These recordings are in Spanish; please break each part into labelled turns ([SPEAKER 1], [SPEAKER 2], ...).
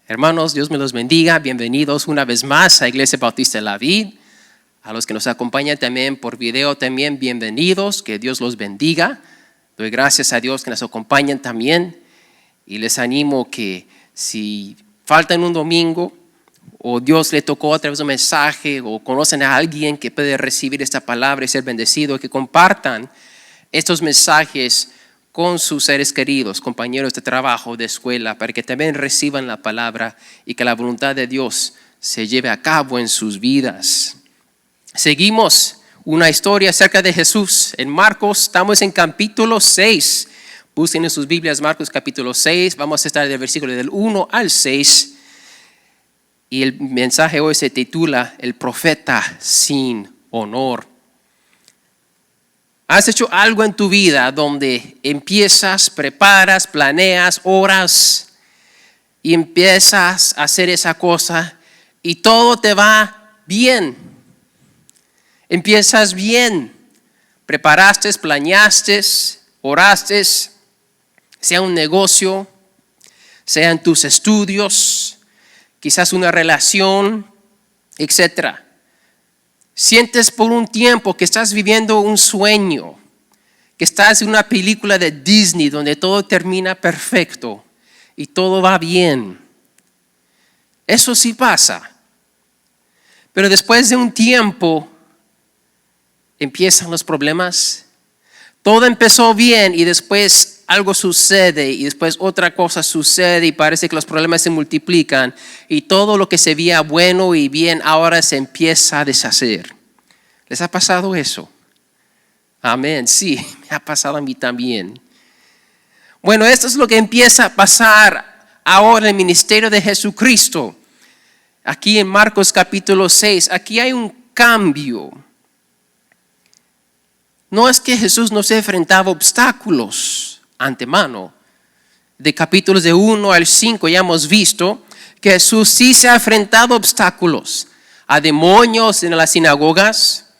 [SPEAKER 1] Hermanos, Dios me los bendiga. Bienvenidos una vez más a Iglesia Bautista de la Vid. A los que nos acompañan también por video, también bienvenidos. Que Dios los bendiga. Doy gracias a Dios que nos acompañan también. Y les animo que si faltan un domingo o Dios le tocó a través de un mensaje o conocen a alguien que puede recibir esta palabra y ser bendecido, que compartan estos mensajes con sus seres queridos, compañeros de trabajo, de escuela, para que también reciban la palabra y que la voluntad de Dios se lleve a cabo en sus vidas. Seguimos una historia acerca de Jesús. En Marcos, estamos en capítulo 6. Busquen en sus Biblias Marcos capítulo 6. Vamos a estar del versículo del 1 al 6. Y el mensaje hoy se titula El profeta sin honor. ¿Has hecho algo en tu vida donde empiezas, preparas, planeas, oras y empiezas a hacer esa cosa y todo te va bien? Empiezas bien, preparaste, planeaste, oraste, sea un negocio, sea en tus estudios, quizás una relación, etcétera. Sientes por un tiempo que estás viviendo un sueño, que estás en una película de Disney donde todo termina perfecto y todo va bien. Eso sí pasa. Pero después de un tiempo empiezan los problemas. Todo empezó bien y después algo sucede y después otra cosa sucede y parece que los problemas se multiplican y todo lo que se veía bueno y bien ahora se empieza a deshacer. ¿Les ha pasado eso? Amén, sí, me ha pasado a mí también. Bueno, esto es lo que empieza a pasar ahora en el ministerio de Jesucristo. Aquí en Marcos capítulo 6, aquí hay un cambio. No es que Jesús no se enfrentaba a obstáculos antemano. De capítulos de 1 al 5 ya hemos visto que Jesús sí se ha enfrentado a obstáculos, a demonios en las sinagogas,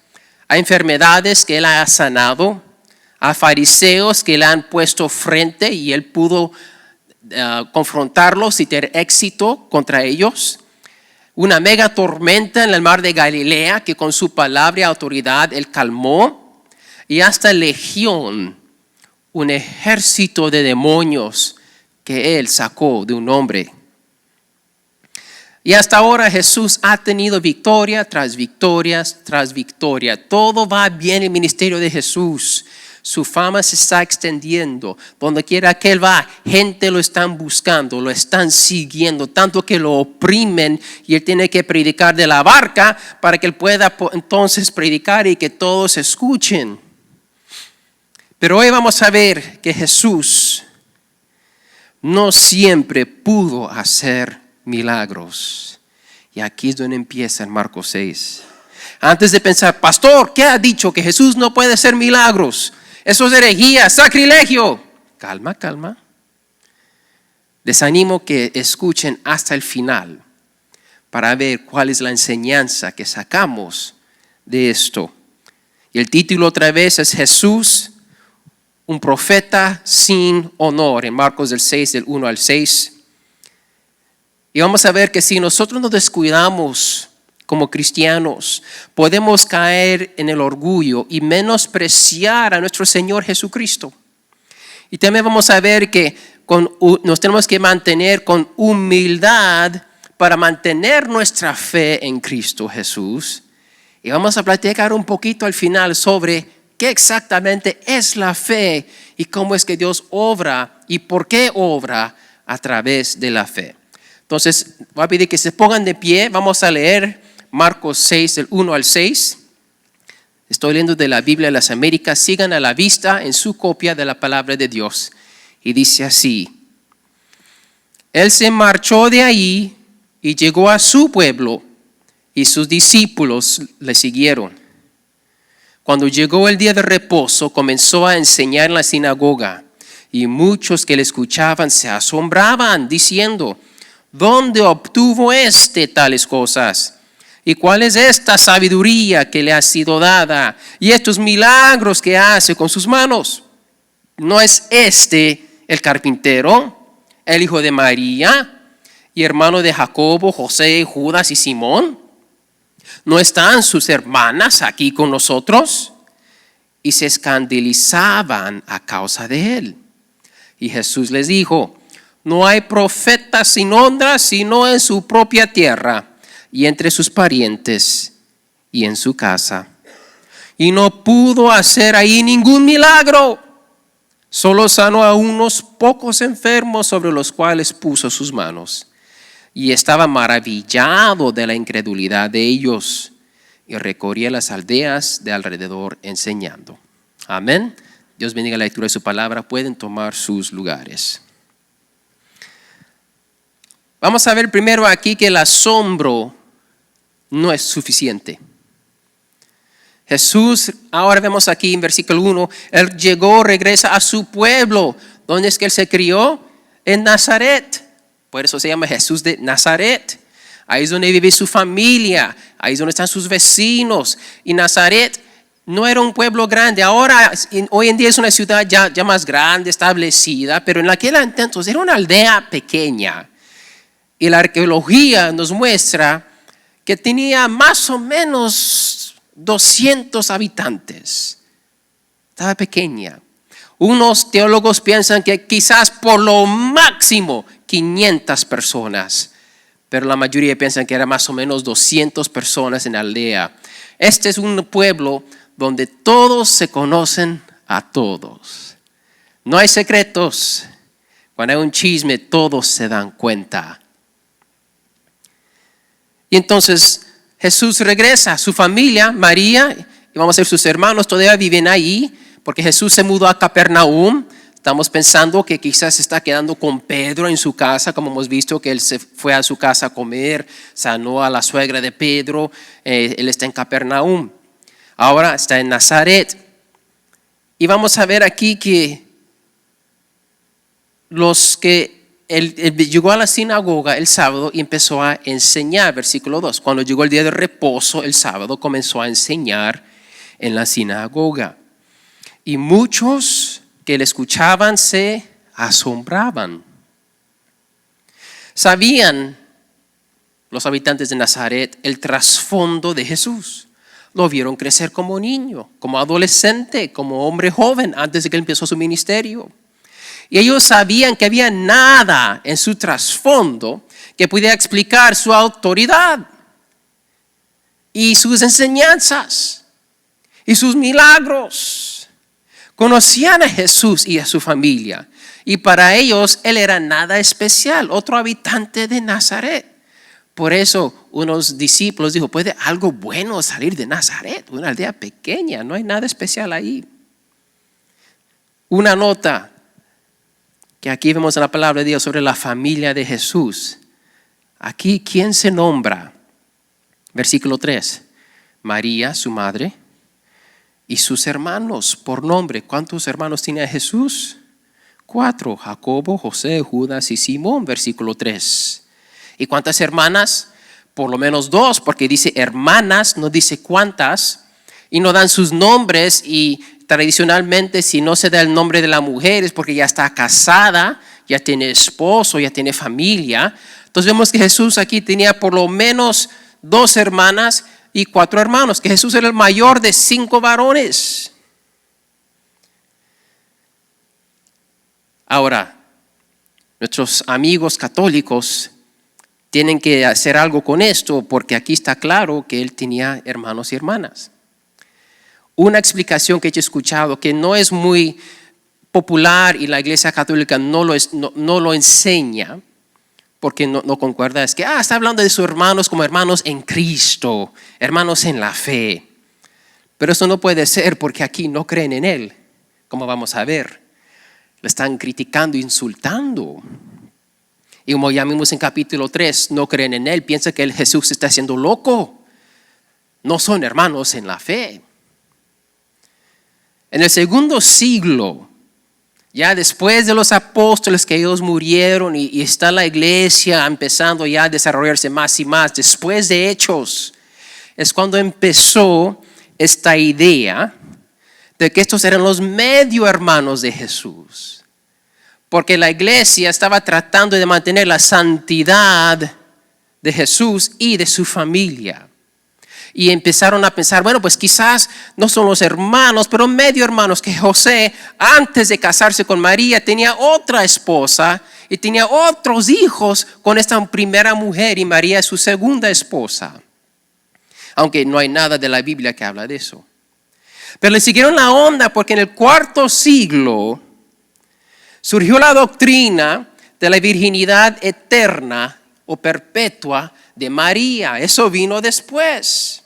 [SPEAKER 1] a enfermedades que Él ha sanado, a fariseos que le han puesto frente y Él pudo confrontarlos y tener éxito contra ellos. Una mega tormenta en el mar de Galilea que con su palabra y autoridad Él calmó. Y hasta legión, un ejército de demonios que Él sacó de un hombre. Y hasta ahora Jesús ha tenido victoria tras victoria tras victoria. Todo va bien en el ministerio de Jesús. Su fama se está extendiendo. Donde quiera que Él va, gente lo están buscando, lo están siguiendo, tanto que lo oprimen y Él tiene que predicar de la barca para que Él pueda entonces predicar y que todos escuchen. Pero hoy vamos a ver que Jesús no siempre pudo hacer milagros. Y aquí es donde empieza en Marcos 6. Antes de pensar, pastor, ¿qué ha dicho? Que Jesús no puede hacer milagros. Eso es herejía, sacrilegio. Calma, calma. Les animo que escuchen hasta el final para ver cuál es la enseñanza que sacamos de esto. Y el título otra vez es Jesús, un profeta sin honor, en Marcos del 6, del 1 al 6. Y vamos a ver que si nosotros nos descuidamos como cristianos, podemos caer en el orgullo y menospreciar a nuestro Señor Jesucristo. Y también vamos a ver que nos tenemos que mantener con humildad para mantener nuestra fe en Cristo Jesús. Y vamos a platicar un poquito al final sobre qué exactamente es la fe y cómo es que Dios obra y por qué obra a través de la fe. Entonces, voy a pedir que se pongan de pie. Vamos a leer Marcos 6, del 1 al 6. Estoy leyendo de la Biblia de las Américas. Sigan a la vista en su copia de la palabra de Dios. Y dice así: Él se marchó de ahí y llegó a su pueblo y sus discípulos le siguieron. Cuando llegó el día de reposo, comenzó a enseñar en la sinagoga y muchos que le escuchaban se asombraban diciendo: ¿dónde obtuvo tales cosas? ¿Y cuál es esta sabiduría que le ha sido dada? Y estos milagros que hace con sus manos. ¿No es el carpintero, el hijo de María y hermano de Jacobo, José, Judas y Simón? ¿No están sus hermanas aquí con nosotros? Y se escandalizaban a causa de él. Y Jesús les dijo: no hay profeta sin honra sino en su propia tierra y entre sus parientes y en su casa. Y no pudo hacer ahí ningún milagro. Solo sanó a unos pocos enfermos sobre los cuales puso sus manos. Y estaba maravillado de la incredulidad de ellos. Y recorría las aldeas de alrededor enseñando. Amén. Dios bendiga la lectura de su palabra. Pueden tomar sus lugares. Vamos a ver primero aquí que el asombro no es suficiente. Jesús, ahora vemos aquí en versículo 1, Él regresa a su pueblo. ¿Dónde es que Él se crió? En Nazaret. Por eso se llama Jesús de Nazaret. Ahí es donde vive su familia, ahí es donde están sus vecinos. Y Nazaret no era un pueblo grande. Ahora, hoy en día es una ciudad ya más grande, establecida, pero en aquel entonces era una aldea pequeña. Y la arqueología nos muestra que tenía más o menos 200 habitantes. Estaba pequeña. Unos teólogos piensan que quizás por lo máximo 500 personas, pero la mayoría piensan que era más o menos 200 personas en la aldea. Este es un pueblo donde todos se conocen a todos. No hay secretos. Cuando hay un chisme, todos se dan cuenta. Y entonces Jesús regresa a su familia, María, y vamos a ver sus hermanos todavía viven ahí, porque Jesús se mudó a Capernaum. Estamos pensando que quizás se está quedando con Pedro en su casa, como hemos visto que él se fue a su casa a comer, sanó a la suegra de Pedro, él está en Capernaum. Ahora está en Nazaret. Y vamos a ver aquí que él llegó a la sinagoga el sábado y empezó a enseñar, versículo 2. Cuando llegó el día de reposo, el sábado, comenzó a enseñar en la sinagoga. Y muchos que le escuchaban se asombraban. Sabían los habitantes de Nazaret el trasfondo de Jesús. Lo vieron crecer como niño, como adolescente, como hombre joven antes de que él empezó su ministerio. Y ellos sabían que había nada en su trasfondo que pudiera explicar su autoridad y sus enseñanzas y sus milagros. Conocían a Jesús y a su familia y para ellos él era nada especial, otro habitante de Nazaret. Por eso unos discípulos dijo: ¿puede algo bueno salir de Nazaret? Una aldea pequeña, no hay nada especial ahí. Una nota que aquí vemos en la palabra de Dios sobre la familia de Jesús. Aquí, ¿quién se nombra? Versículo 3. María, su madre, y sus hermanos por nombre. ¿Cuántos hermanos tenía Jesús? 4. Jacobo, José, Judas y Simón. Versículo 3. ¿Y cuántas hermanas? Por lo menos 2, porque dice hermanas, no dice cuántas. Y no dan sus nombres, y tradicionalmente si no se da el nombre de la mujer es porque ya está casada, ya tiene esposo, ya tiene familia. Entonces vemos que Jesús aquí tenía por lo menos 2 hermanas y 4 hermanos, que Jesús era el mayor de 5 varones. Ahora, nuestros amigos católicos tienen que hacer algo con esto, porque aquí está claro que él tenía hermanos y hermanas. Una explicación que he escuchado que no es muy popular y la Iglesia Católica no lo enseña, porque no concuerda, es que está hablando de sus hermanos como hermanos en Cristo, hermanos en la fe. Pero eso no puede ser, porque aquí no creen en Él, como vamos a ver. Le están criticando, insultando. Y como ya vimos en capítulo 3, no creen en Él, piensan que Jesús está haciendo loco. No son hermanos en la fe. En el 2º siglo, ya después de los apóstoles que ellos murieron y está la iglesia empezando ya a desarrollarse más y más, después de Hechos, es cuando empezó esta idea de que estos eran los medio hermanos de Jesús. porque la iglesia estaba tratando de mantener la santidad de Jesús y de su familia. Y empezaron a pensar, bueno, pues quizás no son los hermanos, pero medio hermanos, que José, antes de casarse con María, tenía otra esposa y tenía otros hijos con esta primera mujer, y María es su segunda esposa. Aunque no hay nada de la Biblia que habla de eso. Pero le siguieron la onda porque en el cuarto siglo surgió la doctrina de la virginidad eterna o perpetua de María. Eso vino después.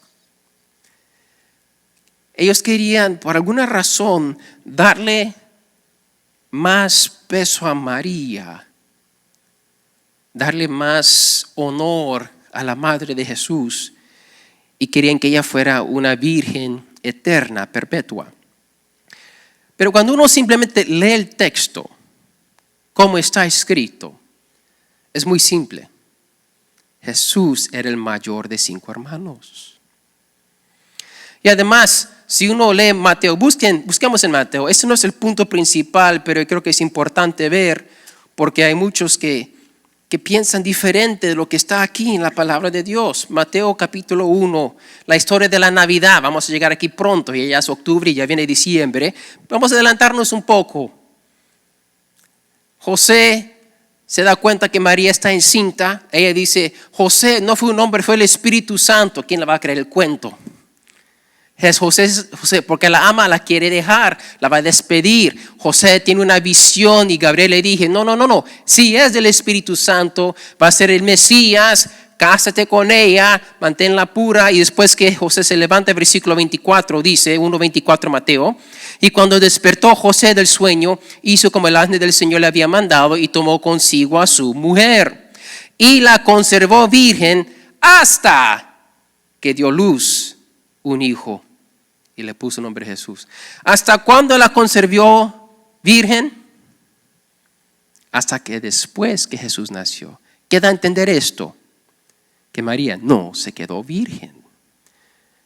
[SPEAKER 1] Ellos querían, por alguna razón, darle más peso a María, darle más honor a la madre de Jesús, y querían que ella fuera una virgen eterna, perpetua. Pero cuando uno simplemente lee el texto, como está escrito, es muy simple. Jesús era el mayor de 5 hermanos. Y además, si uno lee Mateo, busquemos en Mateo. Ese no es el punto principal, pero creo que es importante ver, porque hay muchos que piensan diferente de lo que está aquí en la palabra de Dios. Mateo capítulo 1, la historia de la Navidad. Vamos a llegar aquí pronto, y ya es octubre y ya viene diciembre. Vamos a adelantarnos un poco. José se da cuenta que María está encinta. Ella dice, José no fue un hombre, fue el Espíritu Santo. ¿Quién le va a creer el cuento? Es José, porque la ama, la quiere dejar, la va a despedir. José tiene una visión y Gabriel le dije, no, si es del Espíritu Santo, va a ser el Mesías, cásate con ella, manténla pura. Y después que José se levanta, versículo 24 dice, 1:24 Mateo, y cuando despertó José del sueño, hizo como el ángel del Señor le había mandado y tomó consigo a su mujer y la conservó virgen hasta que dio luz un hijo. Y le puso nombre Jesús. ¿Hasta cuándo la conservó virgen? Hasta que después que Jesús nació. ¿Qué da a entender esto? Que María no se quedó virgen.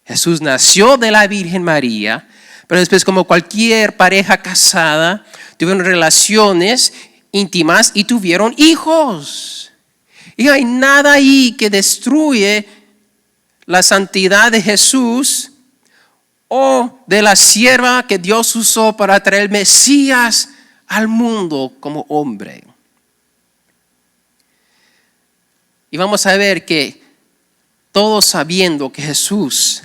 [SPEAKER 1] Jesús nació de la Virgen María, pero después, como cualquier pareja casada, tuvieron relaciones íntimas y tuvieron hijos. Y no hay nada ahí que destruye la santidad de Jesús o de la sierva que Dios usó para traer el Mesías al mundo como hombre. Y vamos a ver que todos sabiendo que Jesús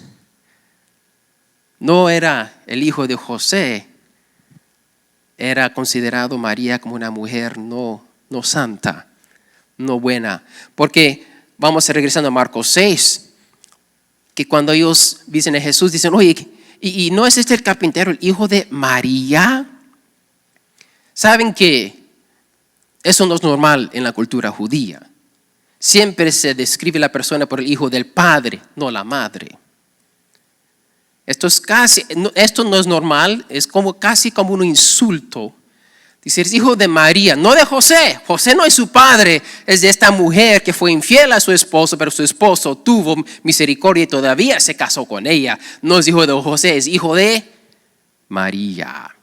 [SPEAKER 1] no era el hijo de José, era considerado María como una mujer no santa, no buena. Porque vamos regresando a Marcos 6, que cuando ellos dicen a Jesús, dicen, oye, ¿y no es este el carpintero, el hijo de María? Saben que eso no es normal en la cultura judía. Siempre se describe la persona por el hijo del padre, no la madre. Esto no es normal, es casi como un insulto. Dice, es hijo de María, no de José. José no es su padre, es de esta mujer que fue infiel a su esposo, pero su esposo tuvo misericordia y todavía se casó con ella. No es hijo de José, es hijo de María.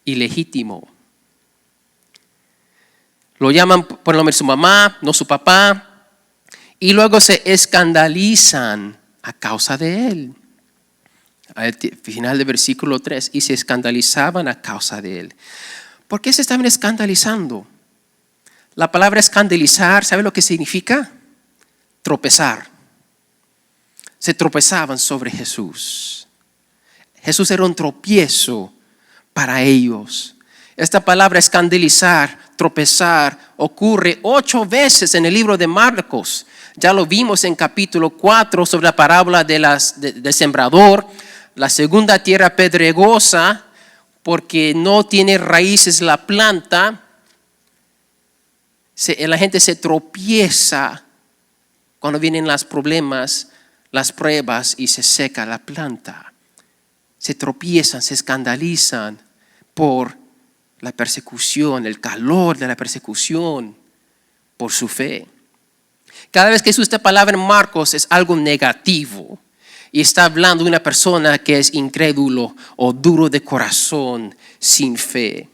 [SPEAKER 1] Ilegítimo. Lo llaman por el nombre de su mamá, no su papá. Y luego se escandalizan a causa de él. Al final del versículo 3, y se escandalizaban a causa de él. ¿Por qué se estaban escandalizando? La palabra escandalizar, ¿sabe lo que significa? Tropezar. Se tropezaban sobre Jesús. Jesús era un tropiezo para ellos. Esta palabra escandalizar, tropezar, ocurre 8 veces en el libro de Marcos. Ya lo vimos en capítulo 4 sobre la parábola del sembrador. La segunda tierra pedregosa, porque no tiene raíces la planta. La gente se tropieza cuando vienen los problemas, las pruebas, y se seca la planta. Se tropiezan, se escandalizan por la persecución, el calor de la persecución por su fe. Cada vez que se usa esta palabra en Marcos es algo negativo. Y está hablando de una persona que es incrédulo o duro de corazón, sin fe.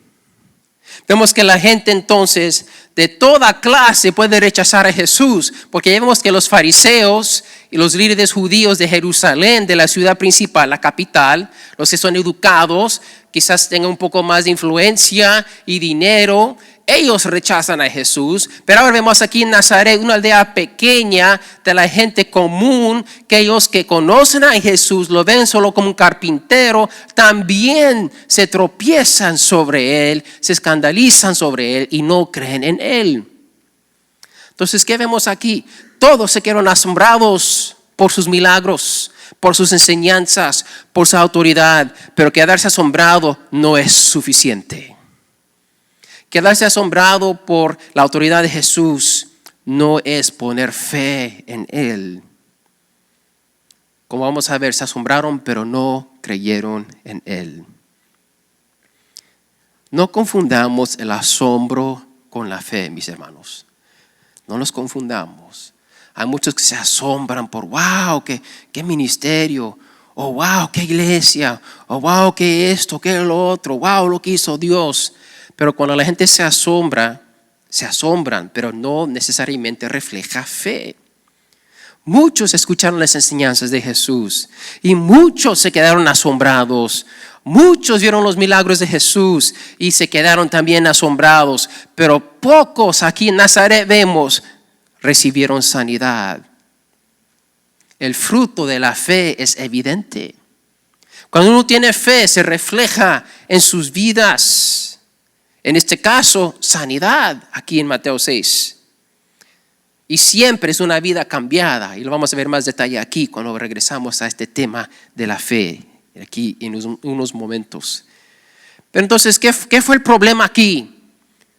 [SPEAKER 1] Vemos que la gente entonces de toda clase puede rechazar a Jesús, porque vemos que los fariseos y los líderes judíos de Jerusalén, de la ciudad principal, la capital, los que son educados, quizás tengan un poco más de influencia y dinero, ellos rechazan a Jesús. Pero ahora vemos aquí en Nazaret, una aldea pequeña de la gente común, que ellos que conocen a Jesús, lo ven solo como un carpintero, también se tropiezan sobre él, se escandalizan sobre él y no creen en él. Entonces, ¿qué vemos aquí? Todos se quedaron asombrados por sus milagros, por sus enseñanzas, por su autoridad, pero quedarse asombrado no es suficiente. Quedarse asombrado por la autoridad de Jesús no es poner fe en Él. Como vamos a ver, se asombraron, pero no creyeron en Él. No confundamos el asombro con la fe, mis hermanos. No los confundamos. Hay muchos que se asombran por, wow, qué ministerio. Oh, wow, qué iglesia. Oh, wow, qué esto, qué lo otro. Wow, lo que hizo Dios. Pero cuando la gente se asombran, pero no necesariamente refleja fe. Muchos escucharon las enseñanzas de Jesús y muchos se quedaron asombrados. Muchos vieron los milagros de Jesús y se quedaron también asombrados. Pero pocos aquí en Nazaret vemos recibieron sanidad. El fruto de la fe es evidente. Cuando uno tiene fe se refleja en sus vidas. En este caso, sanidad, aquí en Mateo 6. Y siempre es una vida cambiada. Y lo vamos a ver más detalle aquí cuando regresamos a este tema de la fe, aquí en unos momentos. Pero entonces, ¿qué fue el problema aquí?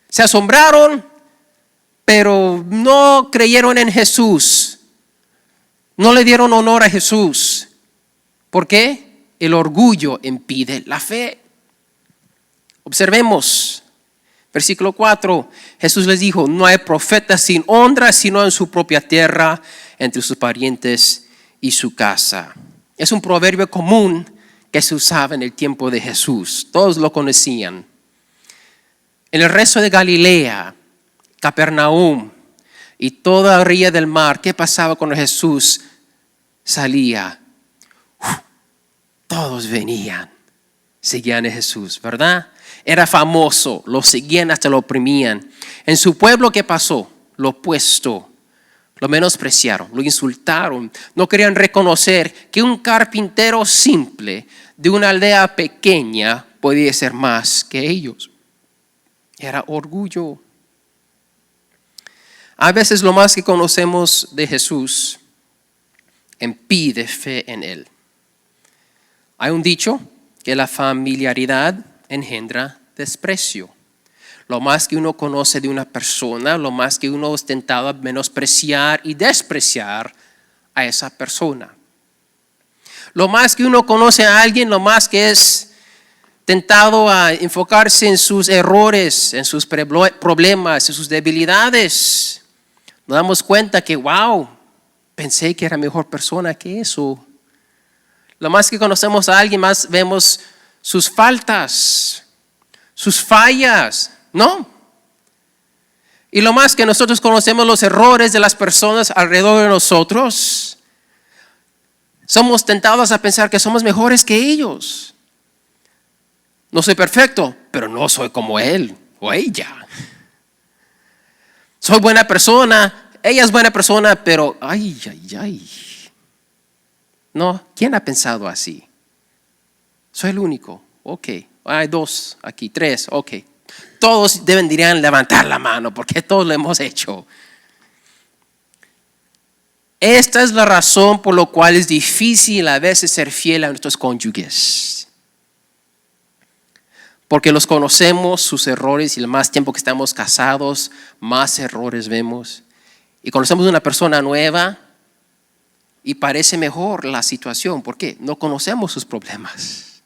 [SPEAKER 1] Se asombraron, pero no creyeron en Jesús. No le dieron honor a Jesús. ¿Por qué? El orgullo impide la fe. Observemos. Versículo 4, Jesús les dijo, no hay profeta sin honra sino en su propia tierra, entre sus parientes y su casa. Es un proverbio común que se usaba en el tiempo de Jesús. Todos lo conocían. En el resto de Galilea, Capernaum y toda la orilla del mar, ¿qué pasaba cuando Jesús salía? Todos venían, seguían a Jesús, ¿verdad? Era famoso, lo seguían hasta lo oprimían. En su pueblo, ¿qué pasó? Lo opuesto. Lo menospreciaron, lo insultaron. No querían reconocer que un carpintero simple de una aldea pequeña podía ser más que ellos. Era orgullo. A veces lo más que conocemos de Jesús impide fe en Él. Hay un dicho que la familiaridad engendra desprecio. Lo más que uno conoce de una persona, lo más que uno es tentado a menospreciar y despreciar a esa persona. Lo más que uno conoce a alguien, lo más que es tentado a enfocarse en sus errores, en sus problemas, en sus debilidades. Nos damos cuenta que, wow, pensé que era mejor persona que eso. Lo más que conocemos a alguien, más vemos sus faltas, sus fallas, ¿no? Y lo más que nosotros conocemos los errores de las personas alrededor de nosotros, somos tentados a pensar que somos mejores que ellos. No soy perfecto, pero no soy como él o ella. Soy buena persona, ella es buena persona, pero ay. No, ¿quién ha pensado así? Soy el único, ok. Hay dos aquí, tres, ok. Todos deberían levantar la mano porque todos lo hemos hecho. Esta es la razón por la cual es difícil a veces ser fiel a nuestros cónyuges. Porque los conocemos, sus errores, y el más tiempo que estamos casados, más errores vemos. Y conocemos a una persona nueva y parece mejor la situación. ¿Por qué? No conocemos sus problemas.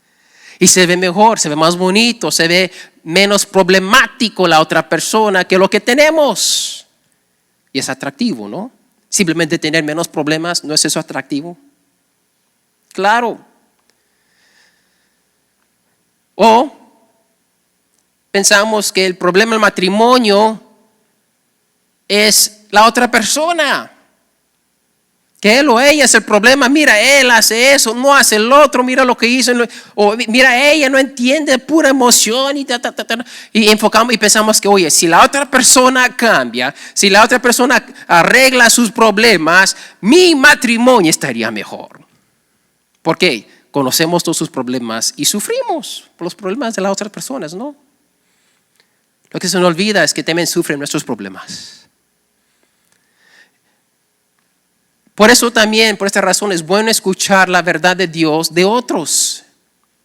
[SPEAKER 1] Y se ve mejor, se ve más bonito, se ve menos problemático la otra persona que lo que tenemos. Y es atractivo, ¿no? Simplemente tener menos problemas, ¿no es eso atractivo? Claro. O pensamos que el problema del matrimonio es la otra persona. Que él o ella es el problema. Mira, él hace eso, no hace el otro, mira lo que hizo. O mira, ella no entiende, pura emoción. Y enfocamos y pensamos que, oye, si la otra persona cambia, si la otra persona arregla sus problemas, mi matrimonio estaría mejor. ¿Por qué? Conocemos todos sus problemas y sufrimos por los problemas de las otras personas, ¿no? Lo que se nos olvida es que también sufren nuestros problemas. Por eso también, por esta razón, es bueno escuchar la verdad de Dios de otros,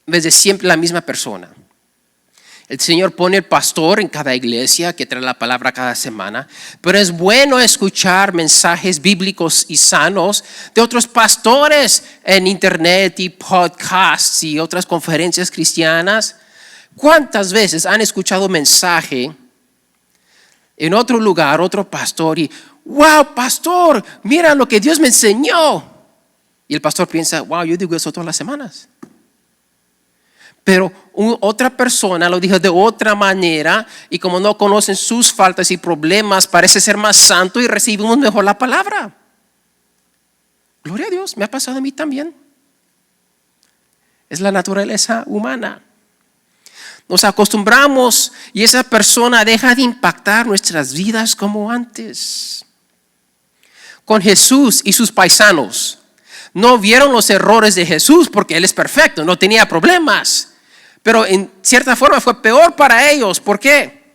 [SPEAKER 1] en vez de siempre la misma persona. El Señor pone el pastor en cada iglesia que trae la palabra cada semana, pero es bueno escuchar mensajes bíblicos y sanos de otros pastores en internet y podcasts y otras conferencias cristianas. ¿Cuántas veces han escuchado mensaje en otro lugar, otro pastor y wow, pastor, mira lo que Dios me enseñó? Y el pastor piensa, wow, yo digo eso todas las semanas. Pero otra persona lo dijo de otra manera y como no conocen sus faltas y problemas, parece ser más santo y recibimos mejor la palabra. Gloria a Dios, me ha pasado a mí también. Es la naturaleza humana. Nos acostumbramos y esa persona deja de impactar nuestras vidas como antes. Con Jesús y sus paisanos, no vieron los errores de Jesús porque Él es perfecto, no tenía problemas. Pero en cierta forma fue peor para ellos. ¿Por qué?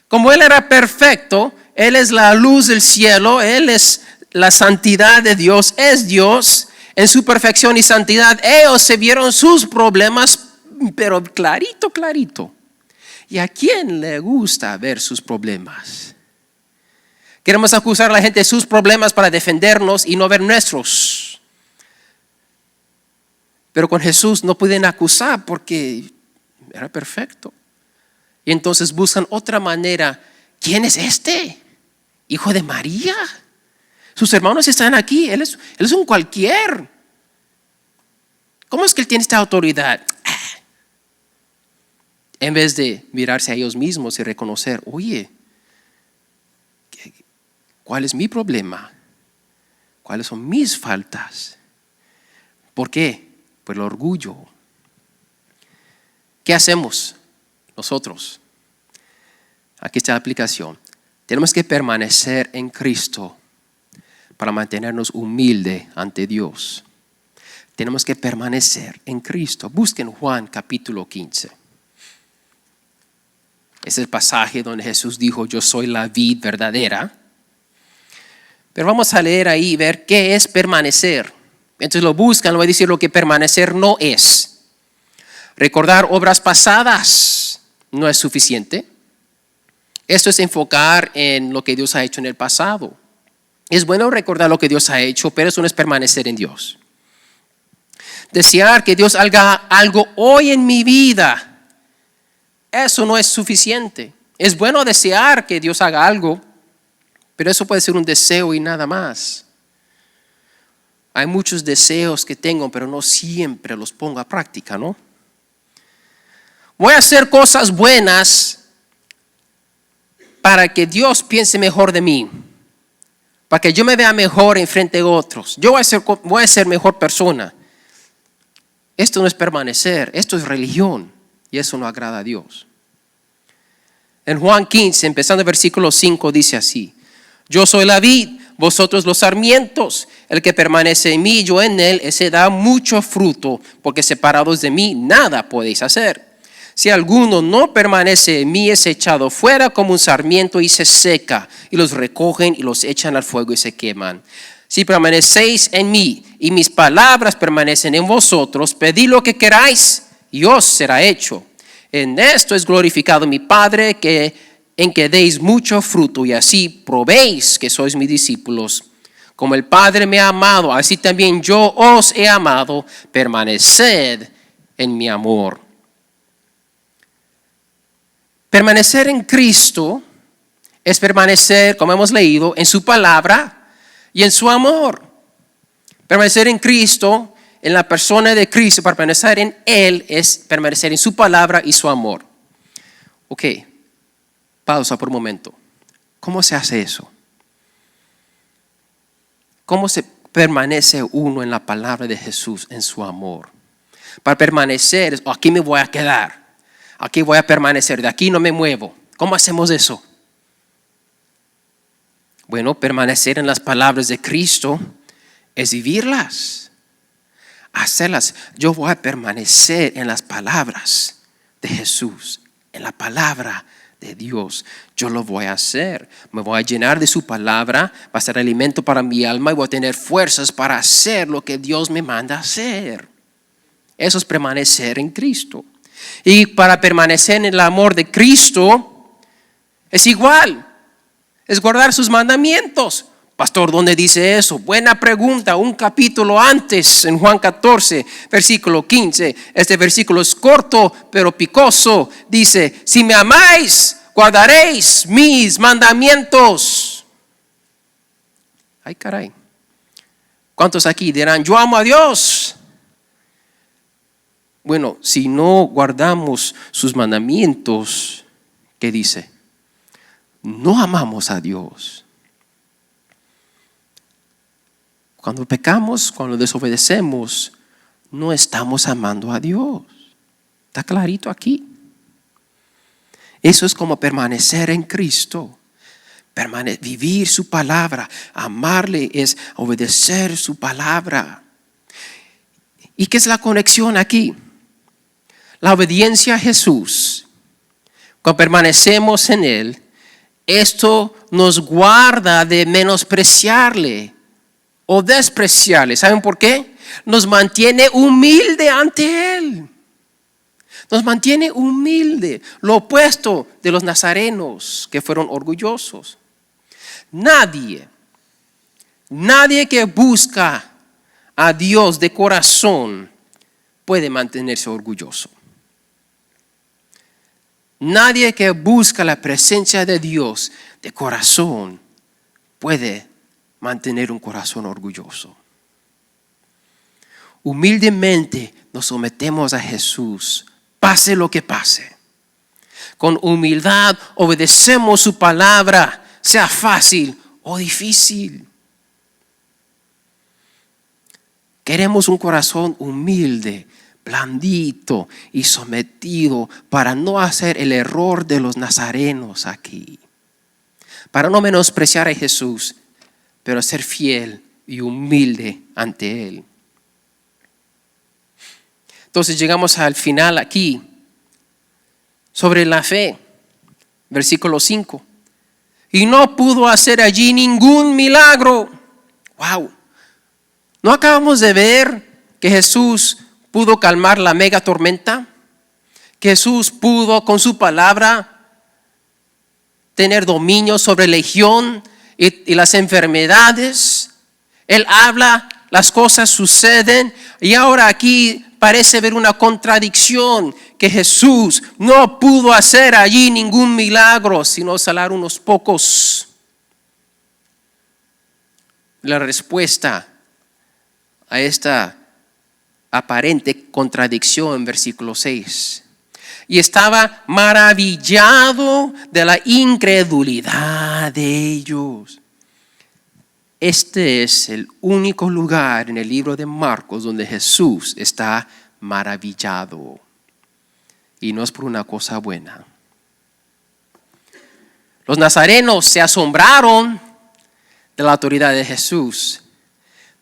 [SPEAKER 1] Como Él era perfecto, Él es la luz del cielo, Él es la santidad de Dios, es Dios. En su perfección y santidad, ellos se vieron sus problemas, pero clarito, clarito. ¿Y a quién le gusta ver sus problemas? Queremos acusar a la gente de sus problemas para defendernos y no ver nuestros. Pero con Jesús no pueden acusar porque era perfecto. Y entonces buscan otra manera. ¿Quién es este? ¿Hijo de María? Sus hermanos están aquí. Él es un cualquier. ¿Cómo es que él tiene esta autoridad? En vez de mirarse a ellos mismos y reconocer, oye, ¿cuál es mi problema? ¿Cuáles son mis faltas? ¿Por qué? Por el orgullo. ¿Qué hacemos nosotros? Aquí está la aplicación. Tenemos que permanecer en Cristo para mantenernos humildes ante Dios. Tenemos que permanecer en Cristo. Busquen Juan capítulo 15. Es el pasaje donde Jesús dijo, yo soy la vid verdadera. Pero vamos a leer ahí y ver qué es permanecer. Entonces lo buscan, lo voy a decir lo que permanecer no es. Recordar obras pasadas no es suficiente. Esto es enfocar en lo que Dios ha hecho en el pasado. Es bueno recordar lo que Dios ha hecho, pero eso no es permanecer en Dios. Desear que Dios haga algo hoy en mi vida, eso no es suficiente. Es bueno desear que Dios haga algo, pero eso puede ser un deseo y nada más. Hay muchos deseos que tengo, pero no siempre los pongo a práctica, ¿no? Voy a hacer cosas buenas para que Dios piense mejor de mí, para que yo me vea mejor en frente de otros. Yo voy a ser mejor persona. Esto no es permanecer, esto es religión y eso no agrada a Dios. En Juan 15, empezando el versículo 5, dice así: yo soy la vid, vosotros los sarmientos. El que permanece en mí y yo en él, ese da mucho fruto, porque separados de mí nada podéis hacer. Si alguno no permanece en mí, es echado fuera como un sarmiento y se seca, y los recogen y los echan al fuego y se queman. Si permanecéis en mí y mis palabras permanecen en vosotros, pedid lo que queráis y os será hecho. En esto es glorificado mi Padre, en que deis mucho fruto y así probéis que sois mis discípulos. Como el Padre me ha amado, así también yo os he amado. Permaneced en mi amor. Permanecer en Cristo es permanecer, como hemos leído, en su palabra y en su amor. Permanecer en Cristo, en la persona de Cristo, permanecer en Él es permanecer en su palabra y su amor. Ok, pausa por un momento. ¿Cómo se hace eso? ¿Cómo se permanece uno en la palabra de Jesús, en su amor? Para permanecer, aquí me voy a quedar, aquí voy a permanecer, de aquí no me muevo. ¿Cómo hacemos eso? Bueno, permanecer en las palabras de Cristo es vivirlas, hacerlas. Yo voy a permanecer en las palabras de Jesús, en la palabra de Dios. Yo lo voy a hacer. Me voy a llenar de su palabra, va a ser alimento para mi alma y voy a tener fuerzas para hacer lo que Dios me manda hacer. Eso es permanecer en Cristo. Y para permanecer en el amor de Cristo es igual. Es guardar sus mandamientos. Pastor, ¿dónde dice eso? Buena pregunta. Un capítulo antes, en Juan 14, versículo 15. Este versículo es corto, pero picoso. Dice, si me amáis, guardaréis mis mandamientos. Ay, caray. ¿Cuántos aquí dirán, yo amo a Dios? Bueno, si no guardamos sus mandamientos, ¿qué dice? No amamos a Dios. Cuando pecamos, cuando desobedecemos, no estamos amando a Dios. Está clarito aquí. Eso es como permanecer en Cristo. Vivir su palabra. Amarle es obedecer su palabra. ¿Y qué es la conexión aquí? La obediencia a Jesús. Cuando permanecemos en Él, esto nos guarda de menospreciarle o despreciarle. ¿Saben por qué? Nos mantiene humilde ante Él. Nos mantiene humilde. Lo opuesto de los nazarenos que fueron orgullosos. Nadie que busca a Dios de corazón puede mantenerse orgulloso. Nadie que busca la presencia de Dios de corazón puede mantener un corazón orgulloso. Humildemente nos sometemos a Jesús, pase lo que pase. Con humildad obedecemos su palabra, sea fácil o difícil. Queremos un corazón humilde, blandito y sometido para no hacer el error de los nazarenos aquí. Para no menospreciar a Jesús, pero ser fiel y humilde ante Él. Entonces llegamos al final aquí, sobre la fe, versículo 5. Y no pudo hacer allí ningún milagro. Wow. ¿No acabamos de ver que Jesús pudo calmar la mega tormenta? Que Jesús pudo con su palabra tener dominio sobre la legión y las enfermedades. Él habla, las cosas suceden y ahora aquí parece haber una contradicción, que Jesús no pudo hacer allí ningún milagro, sino sanar unos pocos. La respuesta a esta aparente contradicción en versículo 6. Y estaba maravillado de la incredulidad de ellos. Este es el único lugar en el libro de Marcos donde Jesús está maravillado. Y no es por una cosa buena. Los nazarenos se asombraron de la autoridad de Jesús.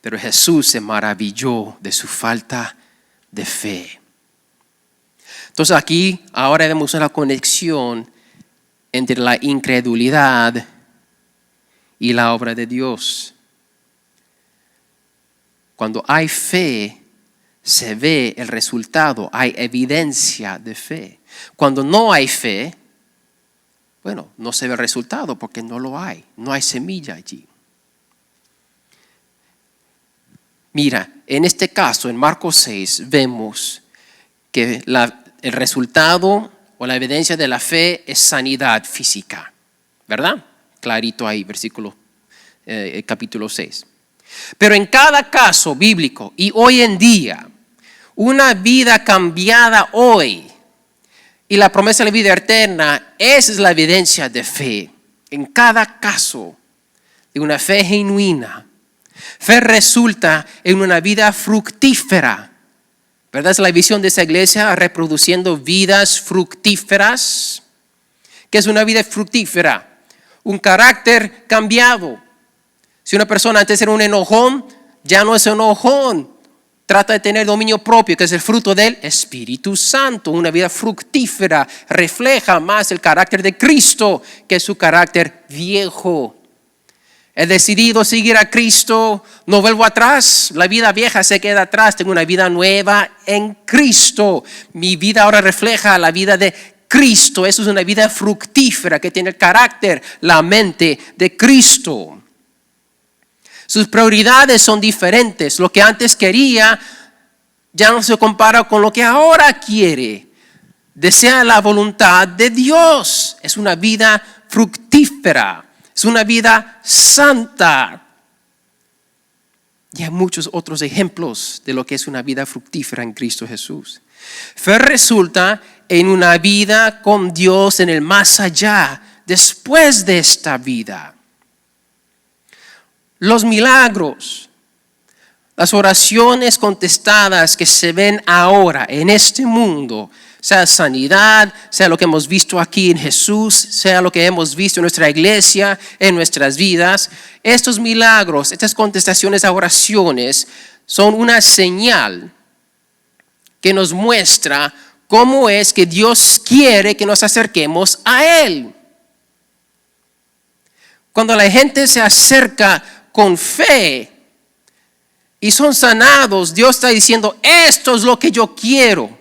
[SPEAKER 1] Pero Jesús se maravilló de su falta de fe. Entonces aquí ahora vemos una conexión entre la incredulidad y la obra de Dios. Cuando hay fe, se ve el resultado, hay evidencia de fe. Cuando no hay fe, bueno, no se ve el resultado porque no lo hay, no hay semilla allí. Mira, en este caso, en Marcos 6, vemos que el resultado o la evidencia de la fe es sanidad física, ¿verdad? Clarito ahí, capítulo 6. Pero en cada caso bíblico y hoy en día, una vida cambiada hoy y la promesa de la vida eterna, esa es la evidencia de fe. En cada caso de una fe genuina, fe resulta en una vida fructífera. ¿Verdad? Es la visión de esa iglesia, reproduciendo vidas fructíferas. ¿Qué es una vida fructífera? Un carácter cambiado. Si una persona antes era un enojón, ya no es enojón. Trata de tener dominio propio, que es el fruto del Espíritu Santo. Una vida fructífera refleja más el carácter de Cristo que su carácter viejo. He decidido seguir a Cristo, no vuelvo atrás, la vida vieja se queda atrás, tengo una vida nueva en Cristo. Mi vida ahora refleja la vida de Cristo, eso es una vida fructífera que tiene el carácter, la mente de Cristo. Sus prioridades son diferentes, lo que antes quería ya no se compara con lo que ahora quiere. Desea la voluntad de Dios, es una vida fructífera. Es una vida santa. Y hay muchos otros ejemplos de lo que es una vida fructífera en Cristo Jesús. Fe resulta en una vida con Dios en el más allá, después de esta vida. Los milagros, las oraciones contestadas que se ven ahora en este mundo, sea sanidad, sea lo que hemos visto aquí en Jesús, sea lo que hemos visto en nuestra iglesia, en nuestras vidas. Estos milagros, estas contestaciones a oraciones son una señal que nos muestra cómo es que Dios quiere que nos acerquemos a Él. Cuando la gente se acerca con fe y son sanados, Dios está diciendo, esto es lo que yo quiero.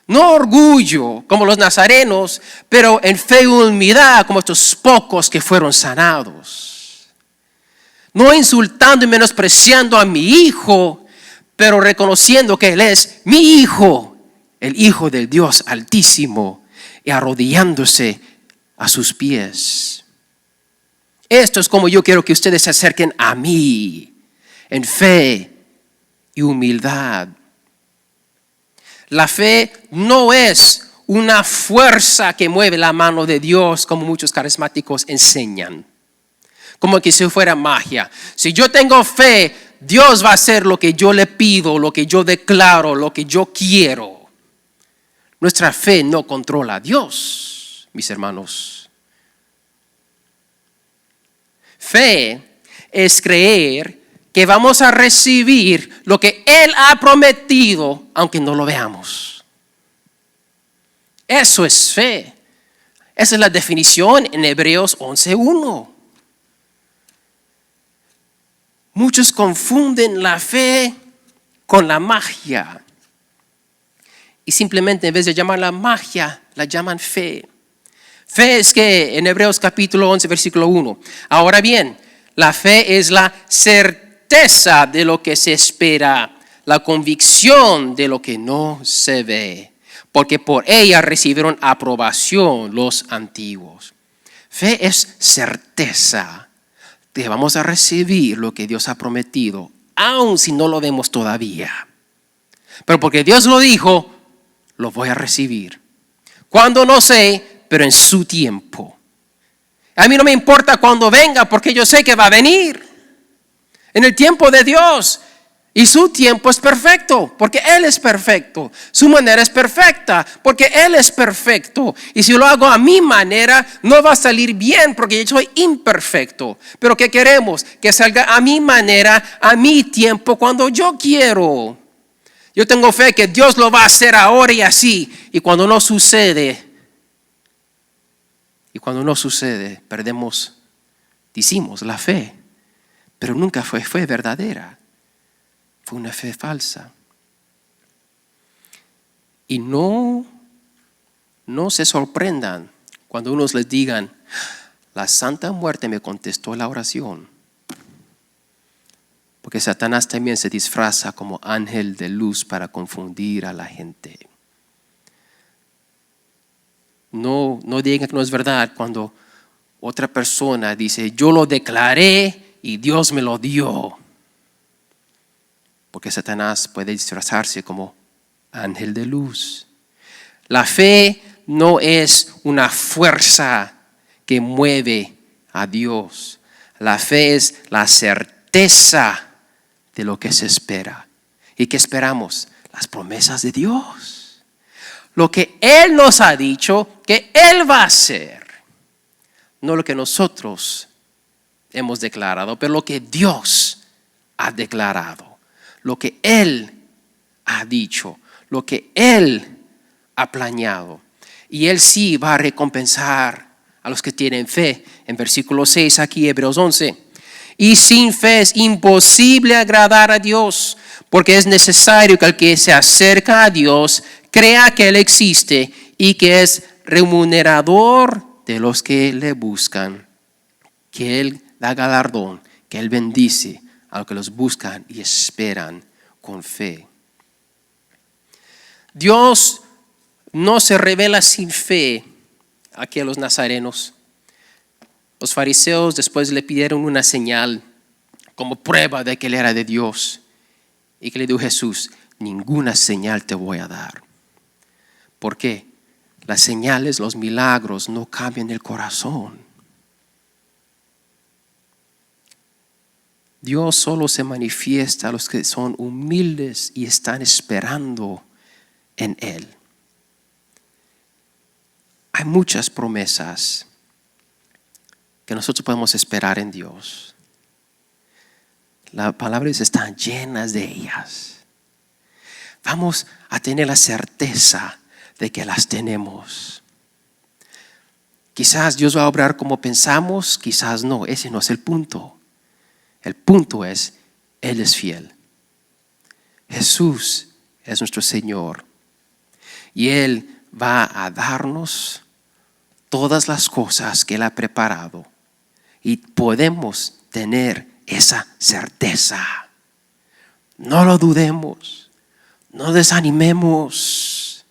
[SPEAKER 1] No orgullo como los nazarenos, pero en fe y humildad como estos pocos que fueron sanados. No insultando y menospreciando a mi hijo, pero reconociendo que Él es mi hijo, el Hijo del Dios Altísimo, y arrodillándose a sus pies. Esto es como yo quiero que ustedes se acerquen a mí, en fe y humildad. La fe no es una fuerza que mueve la mano de Dios como muchos carismáticos enseñan. Como que si fuera magia. Si yo tengo fe, Dios va a hacer lo que yo le pido, lo que yo declaro, lo que yo quiero. Nuestra fe no controla a Dios, mis hermanos. Fe es creer que vamos a recibir lo que Él ha prometido, aunque no lo veamos. Eso es fe. Esa es la definición en Hebreos 11:1. Muchos confunden la fe con la magia. Y simplemente en vez de llamarla magia, la llaman fe. Fe es que en Hebreos capítulo 11, versículo 1. Ahora bien, la fe es la certeza de lo que se espera, la convicción de lo que no se ve, porque por ella recibieron aprobación los antiguos. Fe es certeza de que vamos a recibir lo que Dios ha prometido, aun si no lo vemos todavía. Pero porque Dios lo dijo, lo voy a recibir. Cuando no sé, pero en su tiempo. A mí no me importa cuando venga, porque yo sé que va a venir. En el tiempo de Dios. Y su tiempo es perfecto, porque Él es perfecto. Su manera es perfecta, porque Él es perfecto. Y si lo hago a mi manera, no va a salir bien, porque yo soy imperfecto. Pero ¿qué queremos? Que salga a mi manera, a mi tiempo, cuando yo quiero. Yo tengo fe que Dios lo va a hacer ahora y así. Y cuando no sucede, decimos la fe. Pero nunca fue verdadera. Fue una fe falsa. Y no se sorprendan cuando unos les digan, la Santa Muerte me contestó la oración. Porque Satanás también se disfraza como ángel de luz para confundir a la gente. No digan que no es verdad cuando otra persona dice, yo lo declaré y Dios me lo dio. Porque Satanás puede disfrazarse como ángel de luz. La fe no es una fuerza que mueve a Dios. La fe es la certeza de lo que se espera. ¿Y qué esperamos? Las promesas de Dios. Lo que Él nos ha dicho que Él va a hacer. No lo que nosotros hemos declarado, pero lo que Dios ha declarado. Lo que Él ha dicho. Lo que Él ha planeado. Y Él sí va a recompensar a los que tienen fe. En versículo 6 aquí, Hebreos 11. Y sin fe es imposible agradar a Dios, porque es necesario que el que se acerca a Dios crea que Él existe y que es remunerador de los que le buscan, que Él da galardón, que Él bendice a los que los buscan y esperan con fe. Dios no se revela sin fe aquí a los nazarenos. Los fariseos después le pidieron una señal como prueba de que Él era de Dios. Y que le dijo Jesús: ninguna señal te voy a dar. ¿Por qué? Las señales, los milagros no cambian el corazón. Dios solo se manifiesta a los que son humildes y están esperando en Él. Hay muchas promesas que nosotros podemos esperar en Dios. Las palabras están llenas de ellas. Vamos a tener la certeza de que las tenemos. Quizás Dios va a obrar como pensamos, quizás no. Ese no es el punto. El punto es, Él es fiel. Jesús es nuestro Señor. Y Él va a darnos todas las cosas que Él ha preparado. Y podemos tener esa certeza. No lo dudemos. No desanimemos.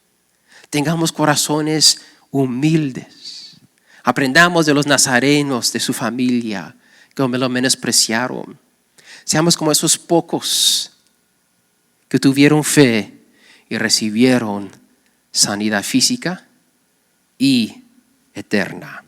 [SPEAKER 1] Tengamos corazones humildes. Aprendamos de los nazarenos, de su familia, que me lo menospreciaron. Seamos como esos pocos que tuvieron fe y recibieron sanidad física y eterna.